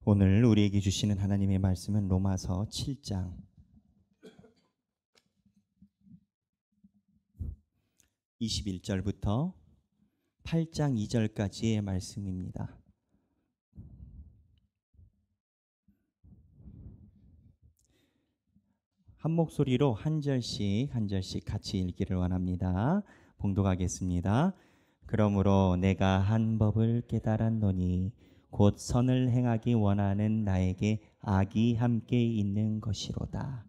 오늘 우리에게 주시는 하나님의 말씀은 로마서 7장 21절부터 8장 2절까지의 말씀입니다. 한 목소리로 한 절씩 같이 읽기를 원합니다. 봉독하겠습니다. 그러므로 내가 한 법을 깨달았노니 곧 선을 행하기 원하는 나에게 악이 함께 있는 것이로다.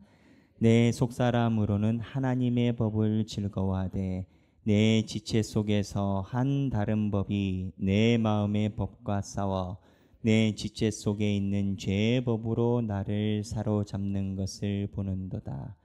내 속사람으로는 하나님의 법을 즐거워하되 내 지체 속에서 한 다른 법이 내 마음의 법과 싸워 내 지체 속에 있는 죄의 법으로 나를 사로잡는 것을 보는도다.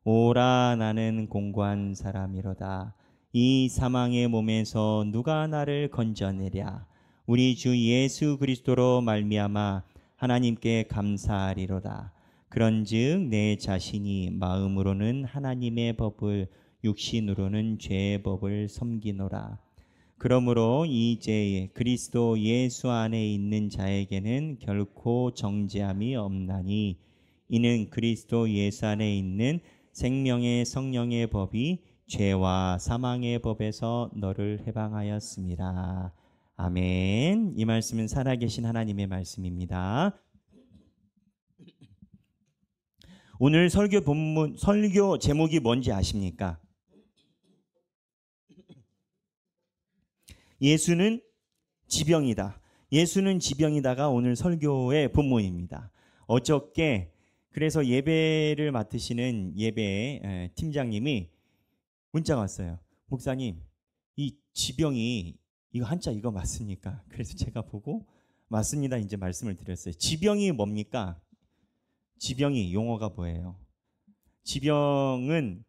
오라, 나는 공고한 사람이로다. 이 사망의 몸에서 누가 나를 건져내랴. 우리 주 예수 그리스도로 말미암아 하나님께 감사하리로다. 그런즉 내 자신이 마음으로는 하나님의 법을, 육신으로는 죄의 법을 섬기노라. 그러므로 이제 그리스도 예수 안에 있는 자에게는 결코 정죄함이 없나니 이는 그리스도 예수 안에 있는 생명의 성령의 법이 죄와 사망의 법에서 너를 해방하였습니다. 아멘. 이 말씀은 살아계신 하나님의 말씀입니다. 오늘 설교 제목이 뭔지 아십니까? 예수는 지병이다. 예수는 지병이다가 오늘 설교의 본문입니다. 어저께 그래서 예배를 맡으시는 예배 팀장님이 문자가 왔어요. 목사님, 이 지병이 이거 한자 이거 맞습니까? 그래서 제가 보고 맞습니다. 이제 말씀을 드렸어요. 지병이 뭡니까? 지병이 용어가 뭐예요? 지병은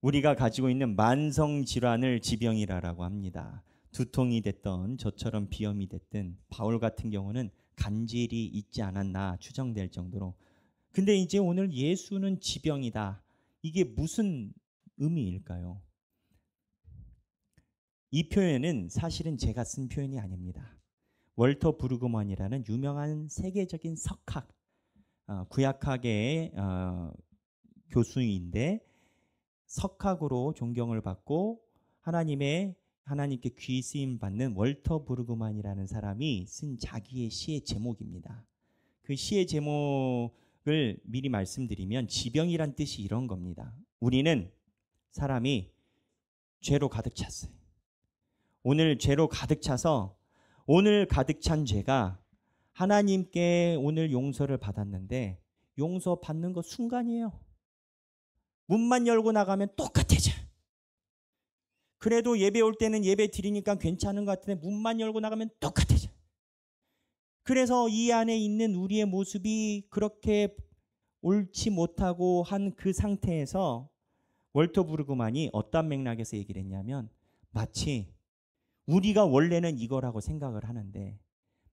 우리가 가지고 있는 만성 질환을 지병이라고 합니다. 두통이 됐던 저처럼 비염이 됐든 바울 같은 경우는 간질이 있지 않았나 추정될 정도로. 근데 이제 오늘 예수는 지병이다. 이게 무슨 의미일까요? 이 표현은 사실은 제가 쓴 표현이 아닙니다. 월터 브루그만이라는 유명한 세계적인 석학, 구약학의 교수인데 석학으로 존경을 받고 하나님께 귀 쓰임 받는 월터 브루그만이라는 사람이 쓴 자기의 시의 제목입니다. 그 시의 제목을 미리 말씀드리면 지병이란 뜻이 이런 겁니다. 우리는 사람이 죄로 가득 찼어요. 오늘 죄로 가득 차서 오늘 가득 찬 죄가 하나님께 오늘 용서를 받았는데 용서 받는 거 순간이에요. 문만 열고 나가면 똑같아져. 그래도 예배 올 때는 예배 드리니까 괜찮은 것 같은데 문만 열고 나가면 똑같아져. 그래서 이 안에 있는 우리의 모습이 그렇게 옳지 못하고 한 그 상태에서 월터 브루그만이 어떤 맥락에서 얘기를 했냐면 마치 우리가 원래는 이거라고 생각을 하는데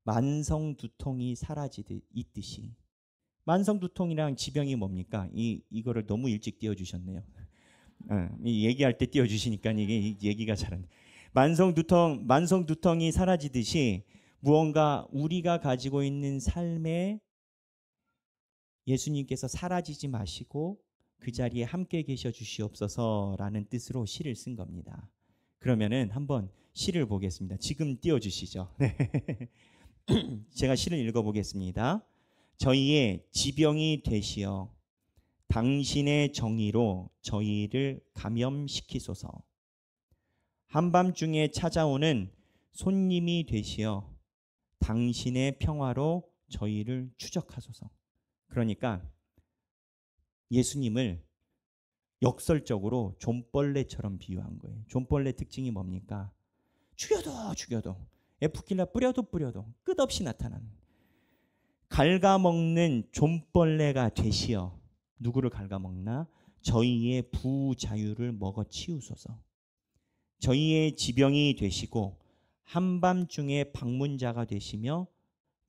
만성 두통이 있듯이 만성 두통이랑 지병이 뭡니까? 이거를 너무 일찍 띄워주셨네요. 얘기할 때 띄워주시니까 이게 얘기가 잘 안 돼. 만성 두통이 사라지듯이 무언가 우리가 가지고 있는 삶에 예수님께서 사라지지 마시고 그 자리에 함께 계셔 주시옵소서라는 뜻으로 시를 쓴 겁니다. 그러면은 한번 시를 보겠습니다. 지금 띄워주시죠. 네. 제가 시를 읽어보겠습니다. 저희의 지병이 되시어 당신의 정의로 저희를 감염시키소서. 한밤중에 찾아오는 손님이 되시어 당신의 평화로 저희를 추적하소서. 그러니까 예수님을 역설적으로 좀벌레처럼 비유한 거예요. 좀벌레 특징이 뭡니까? 죽여도 에프킬라 뿌려도 끝없이 나타나는 갉아먹는 좀벌레가 되시어 누구를 갉아먹나? 저희의 부자유를 먹어치우소서. 저희의 지병이 되시고 한밤중에 방문자가 되시며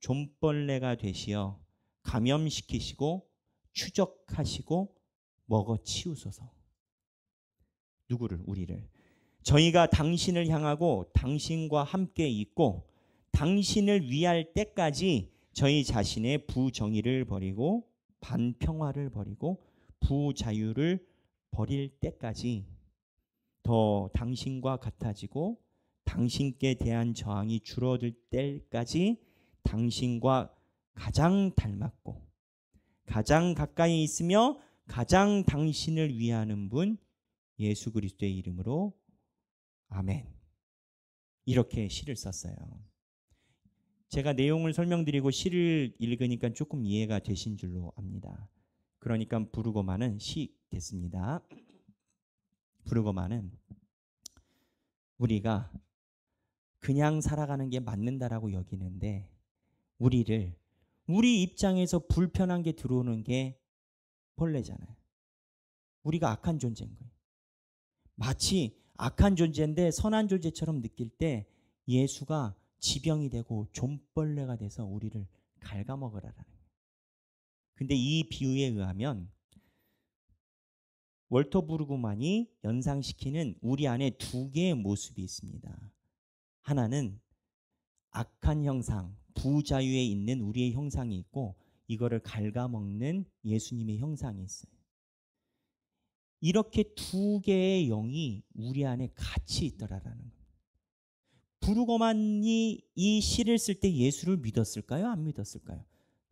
좀벌레가 되시어 감염시키시고 추적하시고 먹어치우소서. 누구를? 우리를. 저희가 당신을 향하고 당신과 함께 있고 당신을 위할 때까지 저희 자신의 부정의를 버리고 반평화를 버리고 부자유를 버릴 때까지 더 당신과 같아지고 당신께 대한 저항이 줄어들 때까지 당신과 가장 닮았고 가장 가까이 있으며 가장 당신을 위하는 분 예수 그리스도의 이름으로 아멘. 이렇게 시를 썼어요. 제가 내용을 설명드리고 시를 읽으니까 조금 이해가 되신 줄로 압니다. 그러니까 부르고만은 시 됐습니다. 부르고만은 우리가 그냥 살아가는 게 맞는다라고 여기는데 우리 입장에서 불편한 게 들어오는 게 벌레잖아요. 우리가 악한 존재인 거예요. 마치 악한 존재인데 선한 존재처럼 느낄 때 예수가 지병이 되고 좀벌레가 돼서 우리를 갉아먹으라라는 거예요. 근데 이 비유에 의하면 월터 부르그만이 연상시키는 우리 안에 두 개의 모습이 있습니다. 하나는 악한 형상, 부자유에 있는 우리의 형상이 있고 이거를 갉아먹는 예수님의 형상이 있어요. 이렇게 두 개의 영이 우리 안에 같이 있더라라는 거예요. 부르고만이 이 시를 쓸 때 예수를 믿었을까요? 안 믿었을까요?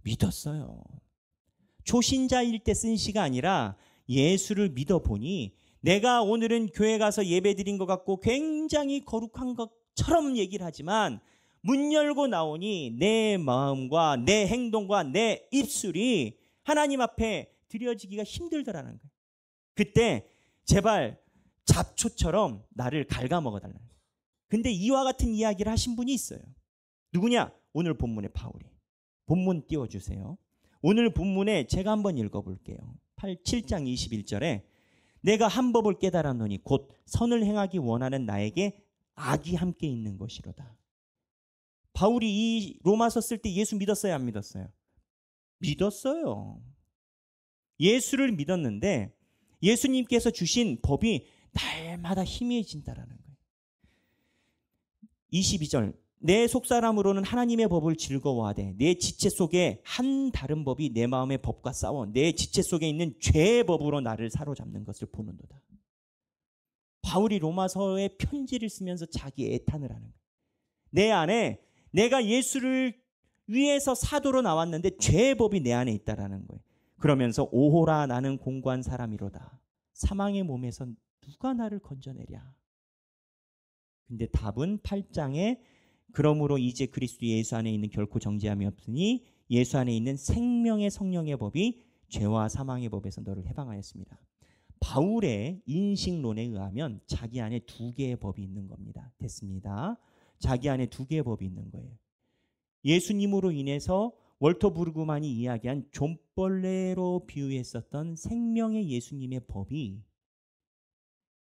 믿었어요. 초신자일 때 쓴 시가 아니라 예수를 믿어보니 내가 오늘은 교회 가서 예배 드린 것 같고 굉장히 거룩한 것처럼 얘기를 하지만 문 열고 나오니 내 마음과 내 행동과 내 입술이 하나님 앞에 드려지기가 힘들더라는 거예요. 그때 제발 잡초처럼 나를 갉아먹어달라는 거예요. 근데 이와 같은 이야기를 하신 분이 있어요. 누구냐? 오늘 본문의 바울이. 본문 띄워주세요. 오늘 본문에 제가 한번 읽어볼게요. 7장 21절에 내가 한 법을 깨달았노니 곧 선을 행하기 원하는 나에게 악이 함께 있는 것이로다. 바울이 이 로마서 쓸 때 예수 믿었어요? 안 믿었어요? 믿었어요. 예수를 믿었는데 예수님께서 주신 법이 날마다 희미해진다라는 거예요. 22절 내 속사람으로는 하나님의 법을 즐거워하되 내 지체 속에 한 다른 법이 내 마음의 법과 싸워 내 지체 속에 있는 죄의 법으로 나를 사로잡는 것을 보는도다. 바울이 로마서의 편지를 쓰면서 자기 애탄을 하는 거예요. 내 안에 내가 예수를 위해서 사도로 나왔는데 죄의 법이 내 안에 있다라는 거예요. 그러면서 오호라 나는 공고한 사람이로다. 사망의 몸에서 누가 나를 건져내랴. 근데 답은 8장에 그러므로 이제 그리스도 예수 안에 있는 결코 정죄함이 없으니 예수 안에 있는 생명의 성령의 법이 죄와 사망의 법에서 너를 해방하였습니다. 바울의 인식론에 의하면 자기 안에 두 개의 법이 있는 겁니다. 됐습니다. 자기 안에 두 개의 법이 있는 거예요. 예수님으로 인해서 월터 부르그만이 이야기한 좀벌레로 비유했었던 생명의 예수님의 법이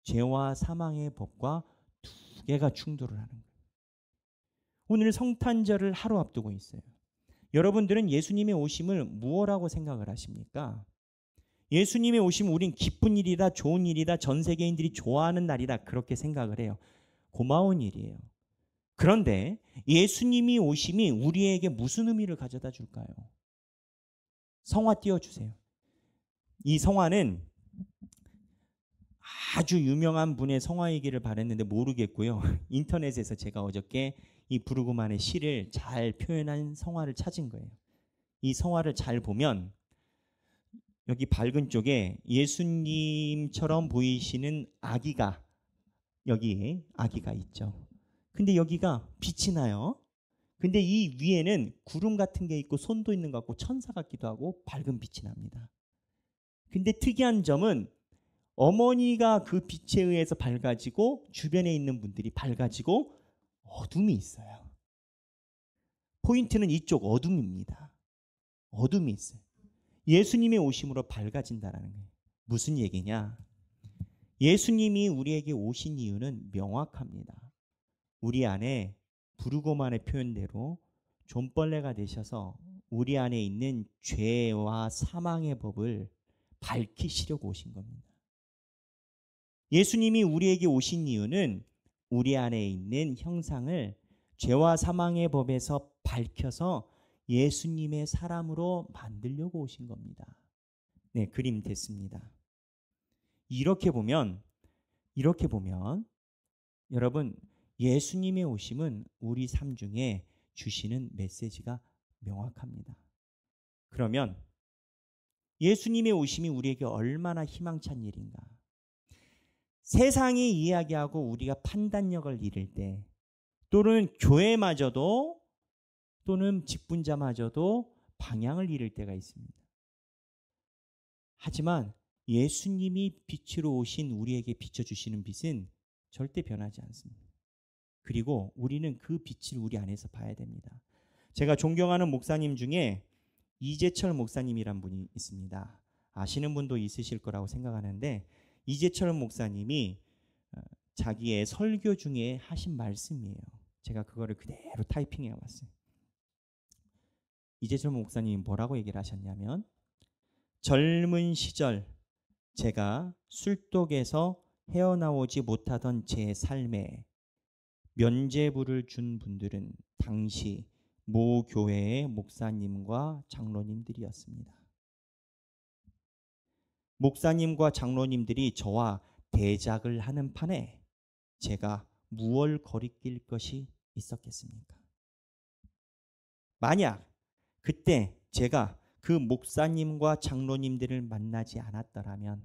죄와 사망의 법과 두 개가 충돌을 하는 거예요. 오늘 성탄절을 하루 앞두고 있어요. 여러분들은 예수님의 오심을 무엇이라고 생각을 하십니까? 예수님의 오심은 우린 기쁜 일이다, 좋은 일이다, 전 세계인들이 좋아하는 날이다 그렇게 생각을 해요. 고마운 일이에요. 그런데 예수님이 오심이 우리에게 무슨 의미를 가져다 줄까요? 성화 띄워주세요. 이 성화는 아주 유명한 분의 성화 얘기를 바랬는데 모르겠고요. 인터넷에서 제가 어저께 이 부르그만의 시를 잘 표현한 성화를 찾은 거예요. 이 성화를 잘 보면 여기 밝은 쪽에 예수님처럼 보이시는 아기가 여기에 아기가 있죠. 근데 여기가 빛이 나요. 근데 이 위에는 구름 같은 게 있고 손도 있는 것 같고 천사 같기도 하고 밝은 빛이 납니다. 근데 특이한 점은 어머니가 그 빛에 의해서 밝아지고 주변에 있는 분들이 밝아지고 어둠이 있어요. 포인트는 이쪽 어둠입니다. 어둠이 있어요. 예수님의 오심으로 밝아진다는 거예요. 무슨 얘기냐? 예수님이 우리에게 오신 이유는 명확합니다. 우리 안에 부르고만의 표현대로 좀벌레가 되셔서 우리 안에 있는 죄와 사망의 법을 밝히시려고 오신 겁니다. 예수님이 우리에게 오신 이유는 우리 안에 있는 형상을 죄와 사망의 법에서 밝혀서 예수님의 사람으로 만들려고 오신 겁니다. 네, 그림 됐습니다. 이렇게 보면 여러분, 예수님의 오심은 우리 삶 중에 주시는 메시지가 명확합니다. 그러면 예수님의 오심이 우리에게 얼마나 희망찬 일인가. 세상이 이야기하고 우리가 판단력을 잃을 때, 또는 교회마저도, 또는 직분자마저도 방향을 잃을 때가 있습니다. 하지만 예수님이 빛으로 오신 우리에게 비춰주시는 빛은 절대 변하지 않습니다. 그리고 우리는 그 빛을 우리 안에서 봐야 됩니다. 제가 존경하는 목사님 중에 이재철 목사님이란 분이 있습니다. 아시는 분도 있으실 거라고 생각하는데, 이재철 목사님이 자기의 설교 중에 하신 말씀이에요. 제가 그거를 그대로 타이핑해 왔어요. 이재철 목사님이 뭐라고 얘기를 하셨냐면, 젊은 시절 제가 술독에서 헤어나오지 못하던 제 삶에 면죄부를 준 분들은 당시 모 교회의 목사님과 장로님들이었습니다. 목사님과 장로님들이 저와 대작을 하는 판에 제가 무얼 거리낄 것이 있었겠습니까? 만약 그때 제가 그 목사님과 장로님들을 만나지 않았더라면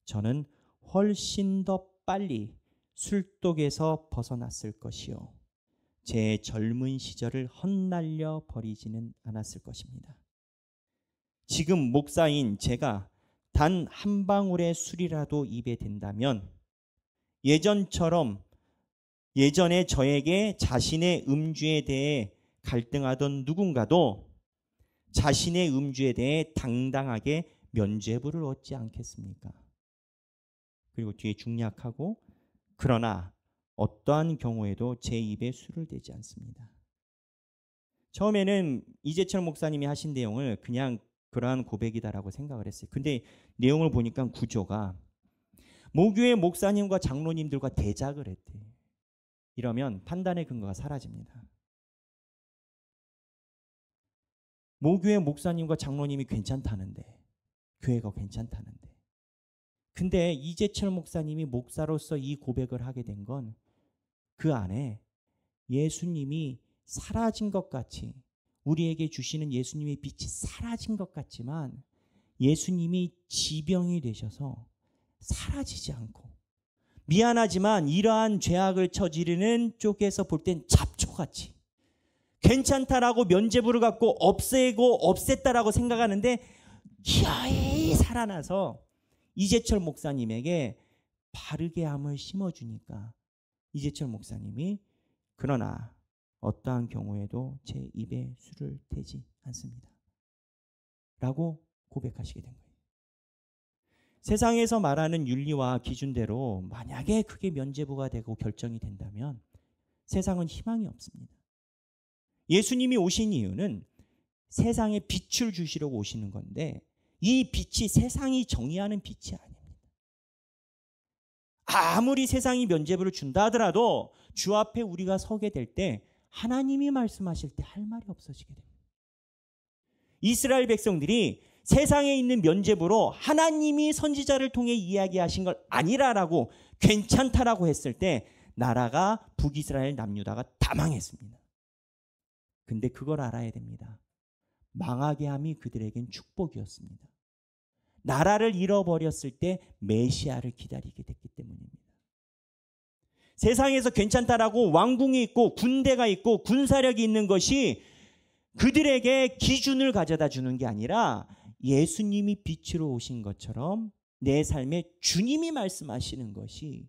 저는 훨씬 더 빨리 술독에서 벗어났을 것이요, 제 젊은 시절을 헛날려 버리지는 않았을 것입니다. 지금 목사인 제가 단 한 방울의 술이라도 입에 댄다면 예전에 저에게 자신의 음주에 대해 갈등하던 누군가도 자신의 음주에 대해 당당하게 면죄부를 얻지 않겠습니까? 그리고 뒤에 중략하고, 그러나 어떠한 경우에도 제 입에 술을 대지 않습니다. 처음에는 이재철 목사님이 하신 내용을 그냥 그러한 고백이다라고 생각을 했어요. 근데 내용을 보니까 구조가 모교회 목사님과 장로님들과 대작을 했대요. 이러면 판단의 근거가 사라집니다. 모교회 목사님과 장로님이 괜찮다는데, 교회가 괜찮다는데, 근데 이재철 목사님이 목사로서 이 고백을 하게 된 건 그 안에 예수님이 사라진 것 같이, 우리에게 주시는 예수님의 빛이 사라진 것 같지만 예수님이 지병이 되셔서 사라지지 않고, 미안하지만 이러한 죄악을 저지르는 쪽에서 볼 땐 잡초같이 괜찮다라고 면죄부를 갖고 없애고 없앴다라고 생각하는데 기어이 살아나서 이재철 목사님에게 바르게 함을 심어주니까 이재철 목사님이 그러나 어떠한 경우에도 제 입에 술을 대지 않습니다 라고 고백하시게 된 거예요. 세상에서 말하는 윤리와 기준대로 만약에 그게 면죄부가 되고 결정이 된다면 세상은 희망이 없습니다. 예수님이 오신 이유는 세상에 빛을 주시려고 오시는 건데, 이 빛이 세상이 정의하는 빛이 아닙니다. 아무리 세상이 면죄부를 준다 하더라도 주 앞에 우리가 서게 될 때 하나님이 말씀하실 때 할 말이 없어지게 됩니다. 이스라엘 백성들이 세상에 있는 면죄부로 하나님이 선지자를 통해 이야기하신 걸 아니라라고 괜찮다라고 했을 때 나라가 북이스라엘 남유다가 다 망했습니다. 근데 그걸 알아야 됩니다. 망하게 함이 그들에겐 축복이었습니다. 나라를 잃어버렸을 때 메시아를 기다리게 됐기 때문입니다. 세상에서 괜찮다라고 왕궁이 있고 군대가 있고 군사력이 있는 것이 그들에게 기준을 가져다 주는 게 아니라 예수님이 빛으로 오신 것처럼 내 삶에 주님이 말씀하시는 것이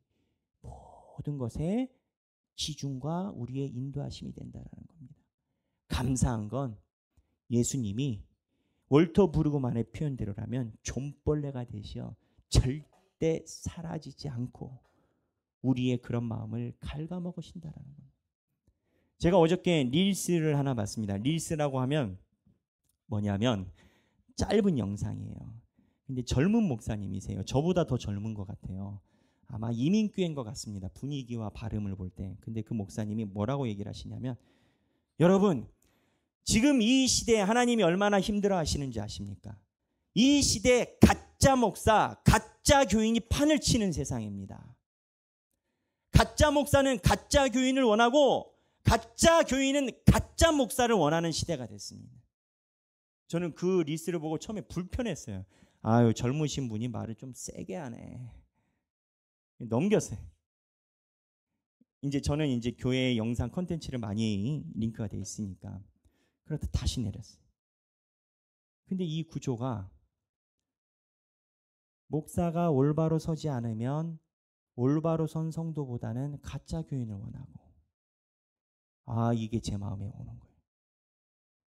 모든 것의 기준과 우리의 인도하심이 된다는 겁니다. 감사한 건 예수님이 월터 브루그만의 표현대로라면 좀벌레가 되시어 절대 사라지지 않고 우리의 그런 마음을 갉아먹으신다라는 겁니다. 제가 어저께 릴스를 하나 봤습니다. 릴스라고 하면 뭐냐면 짧은 영상이에요. 근데 젊은 목사님이세요. 저보다 더 젊은 것 같아요. 아마 이민교회인 것 같습니다. 분위기와 발음을 볼 때. 근데 그 목사님이 뭐라고 얘기를 하시냐면, 여러분 지금 이 시대에 하나님이 얼마나 힘들어 하시는지 아십니까? 이 시대에 가짜 목사, 가짜 교인이 판을 치는 세상입니다. 가짜 목사는 가짜 교인을 원하고 가짜 교인은 가짜 목사를 원하는 시대가 됐습니다. 저는 그 리스트를 보고 처음에 불편했어요. 아유, 젊으신 분이 말을 좀 세게 하네. 넘겼어요. 이제 저는 이제 교회 영상 콘텐츠를 많이 링크가 돼 있으니까 그러다 다시 내렸어요. 근데 이 구조가 목사가 올바로 서지 않으면 올바로 선 성도보다는 가짜 교인을 원하고, 아, 이게 제 마음에 오는 거예요.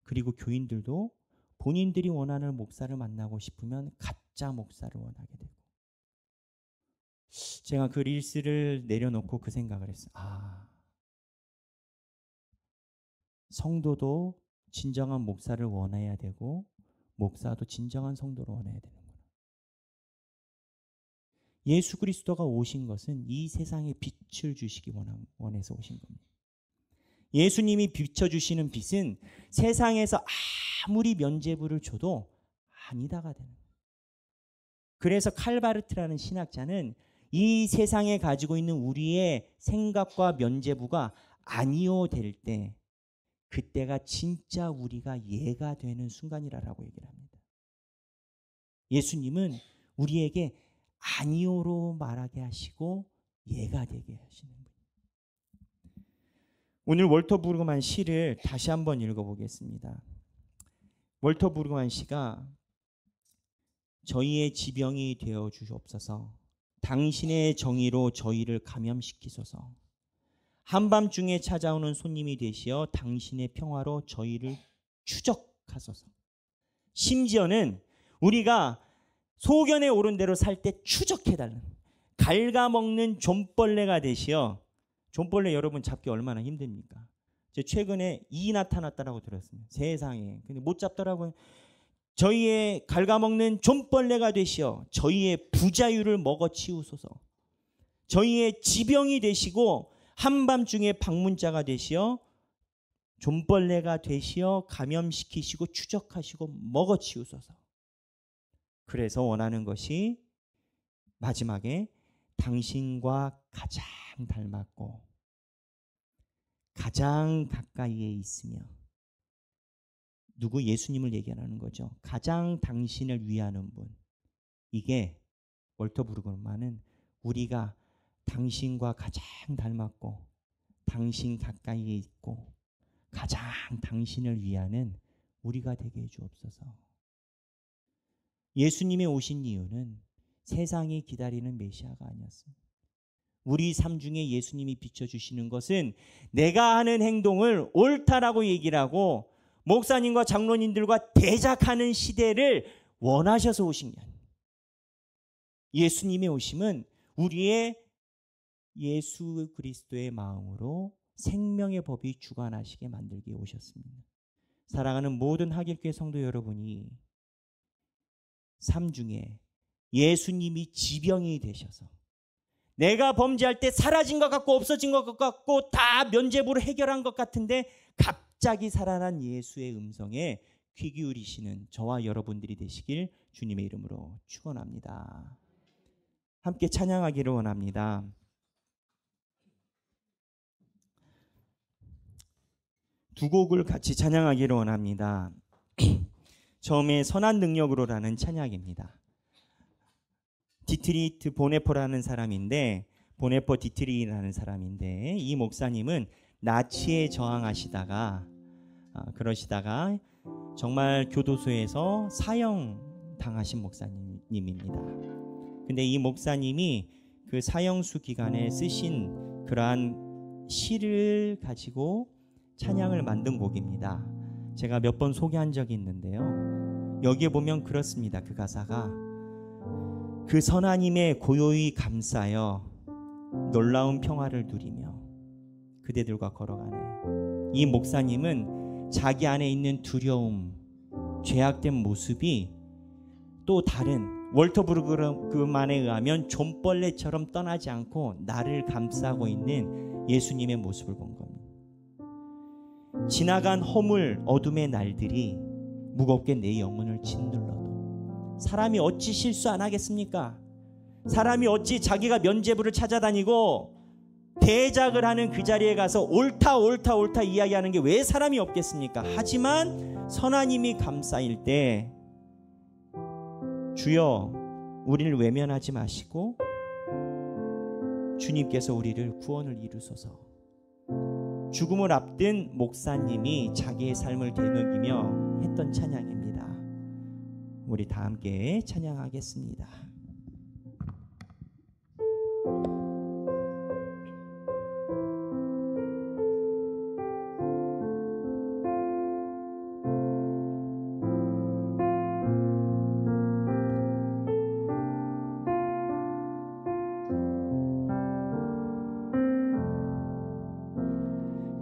그리고 교인들도 본인들이 원하는 목사를 만나고 싶으면 가짜 목사를 원하게 되고. 제가 그 릴스를 내려놓고 그 생각을 했어요. 아, 성도도 진정한 목사를 원해야 되고 목사도 진정한 성도를 원해야 되는구나. 예수 그리스도가 오신 것은 이 세상에 빛을 주시기 원해서 오신 겁니다. 예수님이 비춰주시는 빛은 세상에서 아무리 면죄부를 줘도 아니다가 되는 거예요. 그래서 칼바르트라는 신학자는 이 세상에 가지고 있는 우리의 생각과 면죄부가 아니오 될 때, 그때가 진짜 우리가 예가 되는 순간이라고 얘기를 합니다. 예수님은 우리에게 아니오로 말하게 하시고 예가 되게 하시는 거예요. 오늘 월터 부르그만 시를 다시 한번 읽어보겠습니다. 월터 부르그만 시가 저희의 지병이 되어 주옵소서, 당신의 정의로 저희를 감염시키소서, 한밤중에 찾아오는 손님이 되시어 당신의 평화로 저희를 추적하소서. 심지어는 우리가 소견에 오른 대로 살 때 추적해달라는, 갉아먹는 좀벌레가 되시어, 좀벌레 여러분 잡기 얼마나 힘듭니까? 제 최근에 이 나타났다라고 들었습니다. 세상에. 근데 못 잡더라고요. 저희의 갉아먹는 좀벌레가 되시어 저희의 부자유를 먹어치우소서. 저희의 지병이 되시고 한밤중에 방문자가 되시어 좀벌레가 되시어 감염시키시고 추적하시고 먹어치우소서. 그래서 원하는 것이 마지막에 당신과 가장 닮았고 가장 가까이에 있으며, 누구? 예수님을 얘기하는 거죠. 가장 당신을 위하는 분. 이게 월터 부르그만은 우리가 당신과 가장 닮았고 당신 가까이에 있고 가장 당신을 위하는 우리가 되게 해주옵소서. 예수님이 오신 이유는 세상이 기다리는 메시아가 아니었습니다. 우리 삶 중에 예수님이 비춰주시는 것은 내가 하는 행동을 옳다라고 얘기를 하고 목사님과 장로님들과 대작하는 시대를 원하셔서 오신 게 아니에요. 예수님의 오심은 우리의 예수 그리스도의 마음으로 생명의 법이 주관하시게 만들기 위해 오셨습니다. 사랑하는 모든 하길교회 성도 여러분이 삶 중에 예수님이 지병이 되셔서 내가 범죄할 때 사라진 것 같고 없어진 것 같고 다 면죄부를 해결한 것 같은데 갑자기 살아난 예수의 음성에 귀 기울이시는 저와 여러분들이 되시길 주님의 이름으로 축원합니다. 함께 찬양하기를 원합니다. 두 곡을 같이 찬양하기를 원합니다. 처음에 선한 능력으로라는 찬양입니다. 디트리트 보네포라는 사람인데, 보네포 디트리라는 사람인데, 이 목사님은 나치에 저항하시다가 그러시다가 정말 교도소에서 사형 당하신 목사님입니다. 근데 이 목사님이 그 사형수 기간에 쓰신 그러한 시를 가지고 찬양을 만든 곡입니다. 제가 몇 번 소개한 적이 있는데요. 여기에 보면 그렇습니다. 그 가사가 그 선하님의 고요히 감싸여 놀라운 평화를 누리며 그대들과 걸어가네. 이 목사님은 자기 안에 있는 두려움, 죄악된 모습이 또 다른 월터 부르그만에 의하면 좀벌레처럼 떠나지 않고 나를 감싸고 있는 예수님의 모습을 본 겁니다. 지나간 허물 어둠의 날들이 무겁게 내 영혼을 짓눌러도 사람이 어찌 실수 안 하겠습니까? 사람이 어찌 자기가 면죄부를 찾아다니고 대작을 하는 그 자리에 가서 옳다 옳다 옳다 이야기하는 게 왜 사람이 없겠습니까? 하지만 선하님이 감싸일 때 주여 우리를 외면하지 마시고 주님께서 우리를 구원을 이루소서. 죽음을 앞둔 목사님이 자기의 삶을 되새기며 했던 찬양입니다. 우리 다 함께 찬양하겠습니다.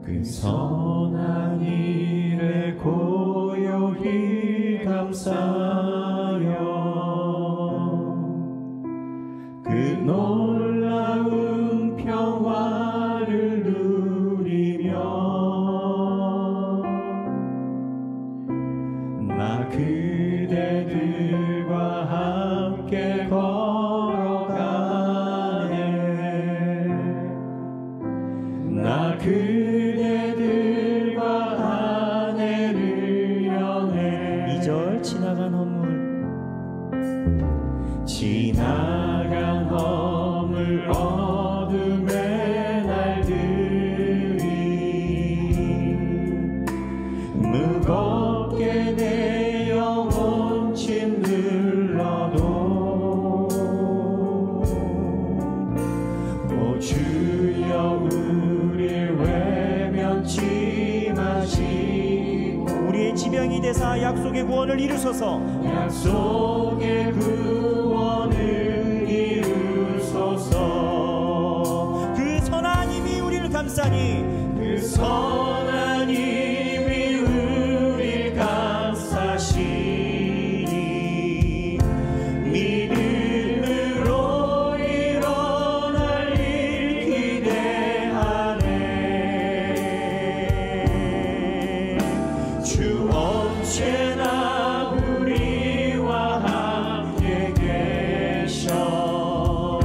그 선한 일에 고요히 감사하여 그 놀라운 평화를 누리며 나 그대들과 함께 걸어가네. 나 그대들과 하늘을 여네. 2절 지나간 허물 지나간 허물 어둠의 날들이 무겁게 내 영혼 짓눌러도 오 주여 우릴 외면치 마시고 우리의 지병이 되사 약속의 구원을 이루소서. 약속의 구원을 이루소서. 그 선한 힘이 우리를 감싸니 그 선한 힘이 우릴 감싸시니 믿음으로 일어날 일 기대하네. 주 언제나 우리와 함께 계셔.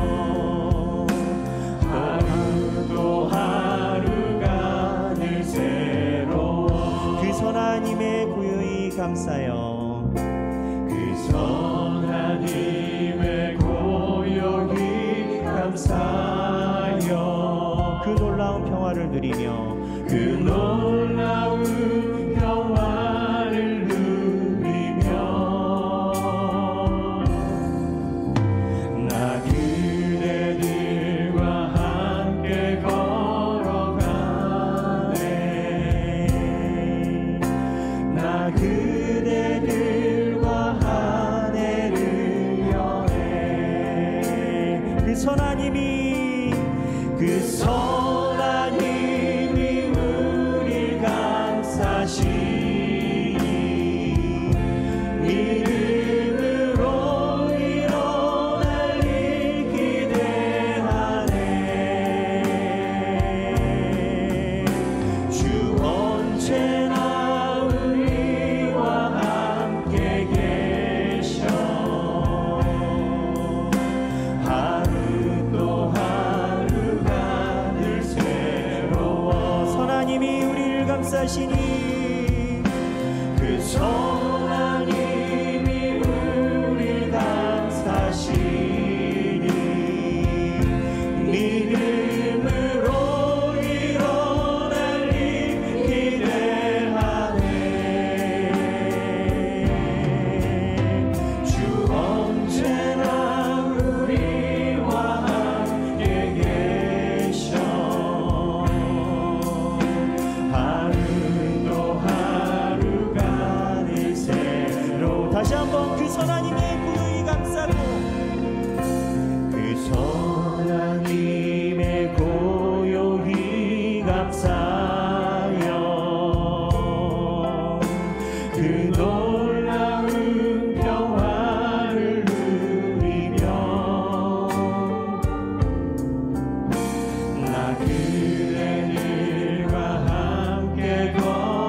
하루도 하루가 늘 새로워. 그 선한 힘에 고요히 감싸요. 그 선한 힘에 고요히 감사하여 그 놀라운 평화를 누리며 그 놀라운 평화를 누리며 나 그대들과 함께 걸어가네. 나 그대들과 하늘을 여네. 그 선한 힘이 그 선한 힘이 우릴 감싸시니 믿음으로 일어날 일 기대하네. 주 언제나 우리와 함께 계셔. 하루도 하루가 늘 새로워. 선한 힘이 우리를 감싸시니 그 선한 힘이 우릴 감싸시니 믿음으로 일어날 일 기대하네. 주 언제나 우리와 함께 계셔. 하루도 하루가 늘 새로워. 다시 한번 그 선한 힘에 고요히 감싸고 그 선한 힘에 고요히 감사하여 그 놀라운 평화를 누리며 나 그대들과 함께 걸어가네.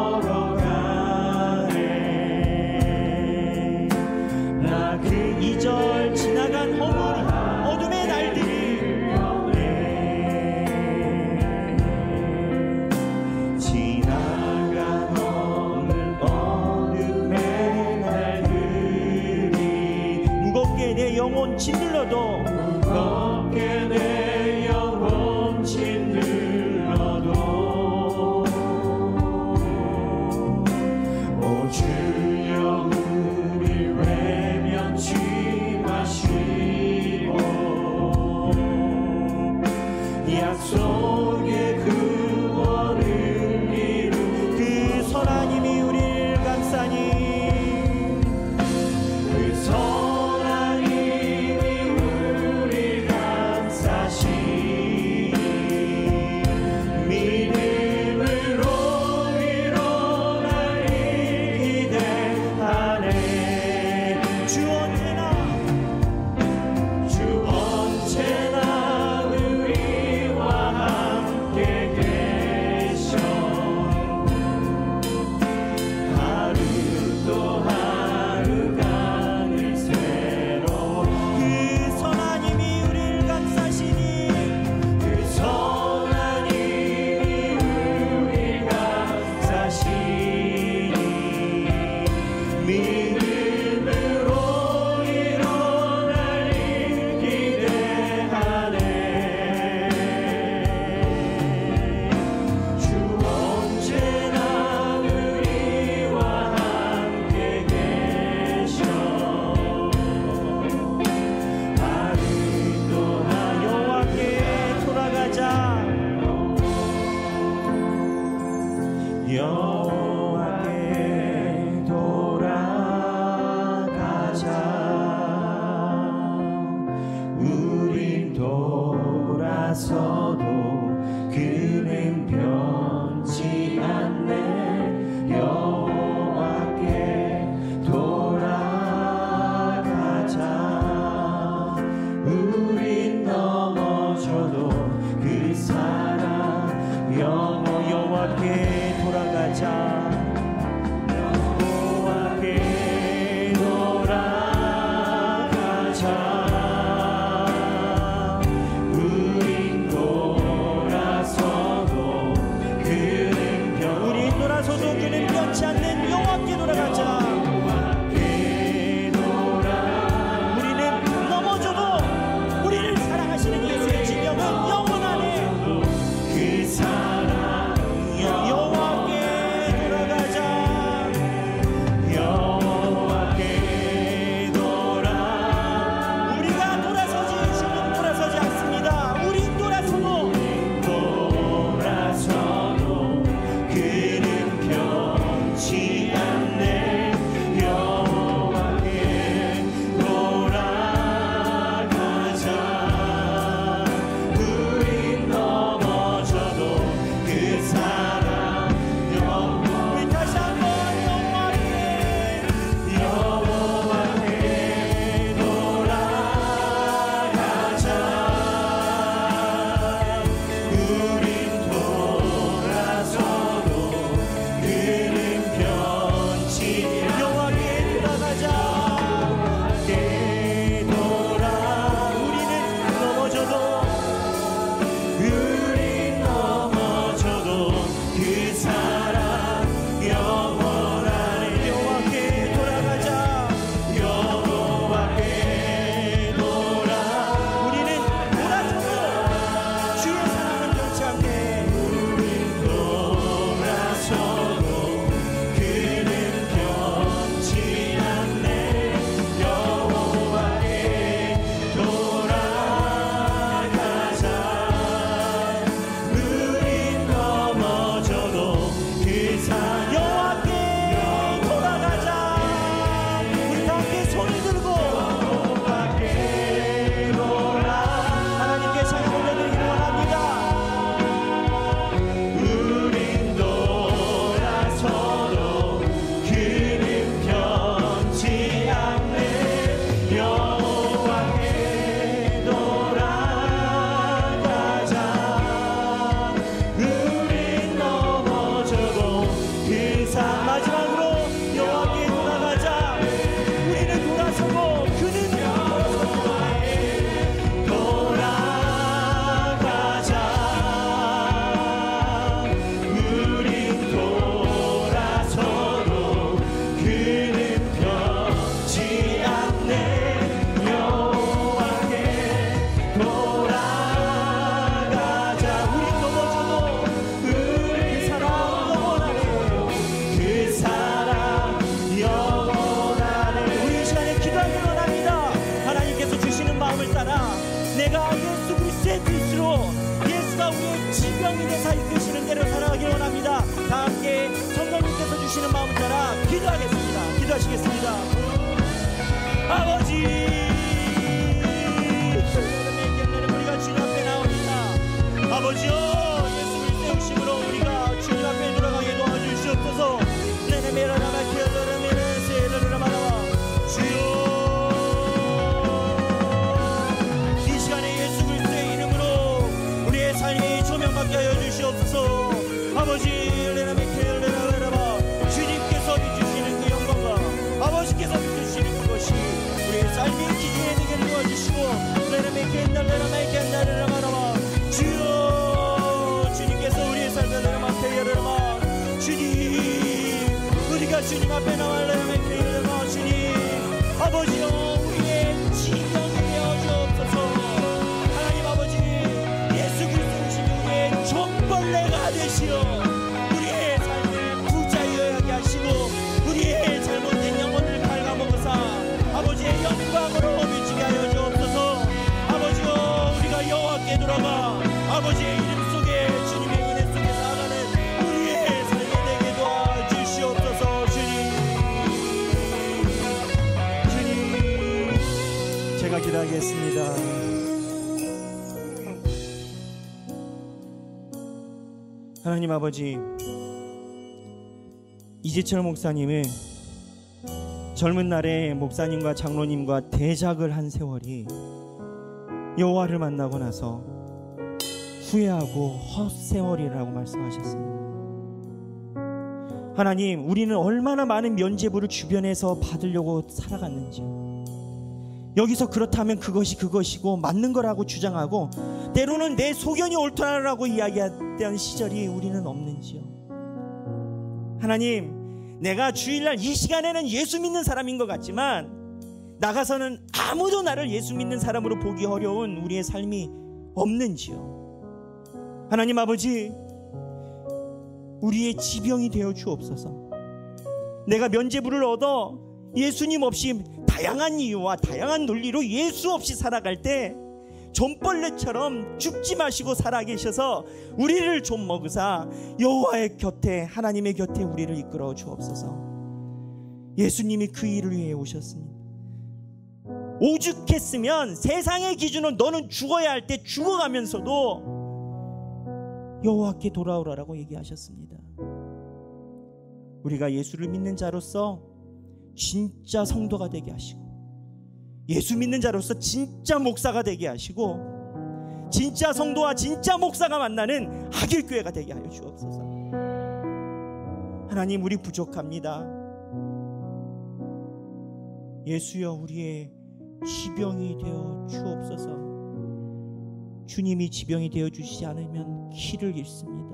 영혼 짓눌러도 무겁게 내 영혼 짓눌러도 오 주여 우릴 외면치 마시고 약속의 구원을 이루 그 선하님이 우리를 감싸니 그 선하님이 우리 감싸시 지병 위에서 이끄시는 대로 살아가길 원합니다. 다 함께 성령님께서 주시는 마음을 따라 기도하겠습니다. 기도하시겠습니다. 아버지, 우리가 주님 앞에 나옵니다. 아버지요, 예수님의 세우심으로 우리가 주님 앞에 돌아가게 도와주시옵소서. 주여, 이 시간에 예수 그리스도의 이름으로 우리의 삶이 조명받게 하여 주시옵소서. 아버지, 주님께서 비추시는 그 영광과 아버지께서 비추시는 그것이 우리의 삶의 기준이 되게 도와주시고, 주여, 주님께서 우리의 삶을 주님, 우리가 주님 앞에 나와려면 주님, 아버지여, 우리의 지경이 되어 주옵소서. 하나님 아버지, 예수 그리스도의 우리의 종벌레가 되시어 우리의 삶을 부자여 하게 하시고 우리의 잘못된 영혼을 갉아먹으사 아버지의 영광으로 비추게 하여 주옵소서. 아버지여, 우리가 여호와께 돌아가 아버지의 이름 속에 주님의 은혜 속에 살아가는 우리의 삶이 되게 도와주시옵소서. 주님, 제가 기도하겠습니다. 하나님 아버지, 이재철 목사님은 젊은 날에 목사님과 장로님과 대작을 한 세월이 여호와를 만나고 나서 후회하고 헛세월이라고 말씀하셨습니다. 하나님, 우리는 얼마나 많은 면죄부를 주변에서 받으려고 살아갔는지요. 여기서 그렇다면 그것이 그것이고 맞는 거라고 주장하고 때로는 내 소견이 옳다라고 이야기했던 시절이 우리는 없는지요. 하나님, 내가 주일날 이 시간에는 예수 믿는 사람인 것 같지만 나가서는 아무도 나를 예수 믿는 사람으로 보기 어려운 우리의 삶이 없는지요. 하나님 아버지, 우리의 지병이 되어 주옵소서. 내가 면죄부를 얻어 예수님 없이 다양한 이유와 다양한 논리로 예수 없이 살아갈 때 좀벌레처럼 죽지 마시고 살아계셔서 우리를 좀 먹으사 여호와의 곁에, 하나님의 곁에 우리를 이끌어 주옵소서. 예수님이 그 일을 위해 오셨습니다. 오죽했으면 세상의 기준은 너는 죽어야 할 때 죽어가면서도 여호와께 돌아오라라고 얘기하셨습니다. 우리가 예수를 믿는 자로서 진짜 성도가 되게 하시고, 예수 믿는 자로서 진짜 목사가 되게 하시고, 진짜 성도와 진짜 목사가 만나는 하길교회가 되게 하여 주옵소서. 하나님, 우리 부족합니다. 예수여, 우리의 지병이 되어 주옵소서. 주님이 지병이 되어 주시지 않으면 길을 잃습니다.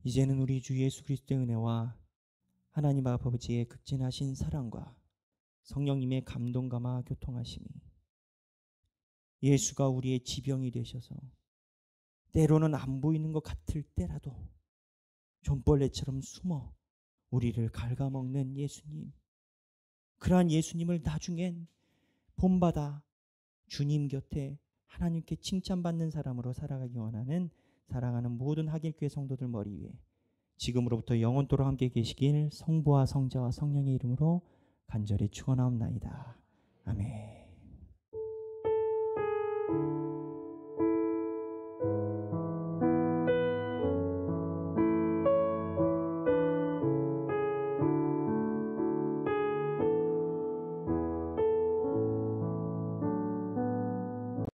이제는 우리 주 예수 그리스도의 은혜와 하나님 아버지의 극진하신 사랑과 성령님의 감동감화 교통하심이, 예수가 우리의 지병이 되셔서 때로는 안 보이는 것 같을 때라도 좀벌레처럼 숨어 우리를 갉아먹는 예수님, 그러한 예수님을 나중엔 본받아 주님 곁에 하나님께 칭찬받는 사람으로 살아가기 원하는 사랑하는 모든 하길교회 성도들 머리 위에 지금으로부터 영원토록 함께 계시길 성부와 성자와 성령의 이름으로 간절히 축원하옵나이다. 아멘.